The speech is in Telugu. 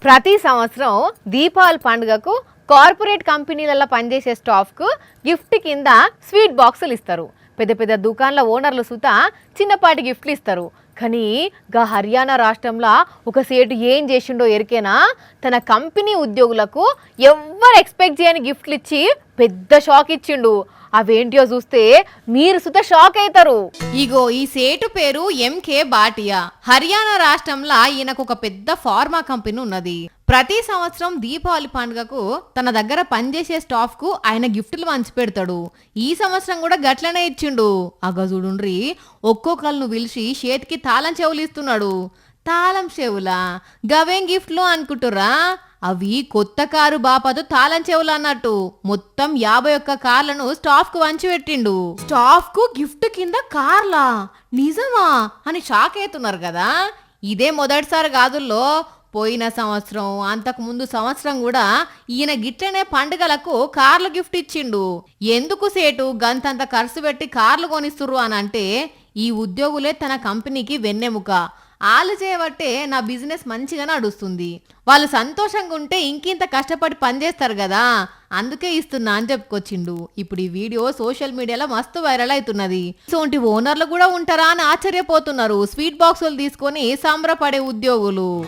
ప్రతి సంవత్సరం దీపావళి పండుగకు కార్పొరేట్ కంపెనీలలో పనిచేసే స్టాఫ్కు గిఫ్ట్ కింద స్వీట్ బాక్సులు ఇస్తారు. పెద్ద పెద్ద దుకాణాల ఓనర్లు సుతా చిన్నపాటి గిఫ్ట్లు ఇస్తారు. కానీ హర్యానా రాష్ట్రంలో ఒక సేటు ఏం చేసిండో ఎరికేనా, తన కంపెనీ ఉద్యోగులకు ఎవ్వరు ఎక్స్పెక్ట్ చేయని గిఫ్ట్లు ఇచ్చి పెద్ద షాక్ ఇచ్చిండు. అవేంటియో చూస్తే మీరు సుత షాక్ అవుతారు. ఇగో ఈ సేటు పేరు ఎంకే బాటియా. హర్యానా రాష్ట్రంలో ఈయనకు ఒక పెద్ద ఫార్మా కంపెనీ ఉన్నది. ప్రతి సంవత్సరం దీపావళి పండుగకు తన దగ్గర పనిచేసే స్టాఫ్ కు ఆయన గిఫ్టులు పంచి పెడతాడు. ఈ సంవత్సరం కూడా గట్లనే ఇచ్చిండు. చూడుండ్రి, ఒక్కొక్కళ్ళను పిలిచి చేతికి తాళం చెవులు ఇస్తున్నాడు. తాళం చెవులా? గవేం గిఫ్ట్లు అనుకుంటురా? అవి కొత్త కారు బాపదు తాళం చెవులు అన్నట్టు. మొత్తం 51 కార్లను స్టాఫ్ కు వంచి పెట్టిండు. స్టాఫ్ కు గిఫ్ట్ కింద కార్లా? నిజమా అని షాక్ అవుతున్నారు కదా. ఇదే మొదటిసారి కాదుల్లో. పోయిన సంవత్సరం, అంతకు ముందు సంవత్సరం కూడా ఈయన గిట్లనే పండుగలకు కార్లు గిఫ్ట్ ఇచ్చిండు. ఎందుకు సేటు గంతంత ఖర్చు పెట్టి కార్లు కొనిస్తుర్రు అని అంటే, ఈ ఉద్యోగులే తన కంపెనీకి వెన్నెముక. వాళ్ళు చేయబట్టే నా బిజినెస్ మంచిగా నడుస్తుంది. వాళ్ళు సంతోషంగా ఉంటే ఇంకింత కష్టపడి పనిచేస్తారు కదా, అందుకే ఇస్తున్నా అని చెప్పుకొచ్చిండు. ఇప్పుడు ఈ వీడియో సోషల్ మీడియాలో మస్తు వైరల్ అవుతున్నది. ఇటువంటి ఓనర్లు కూడా ఉంటారా అని ఆశ్చర్యపోతున్నారు స్వీట్ బాక్సులు తీసుకొని సంబరపడే ఉద్యోగులు.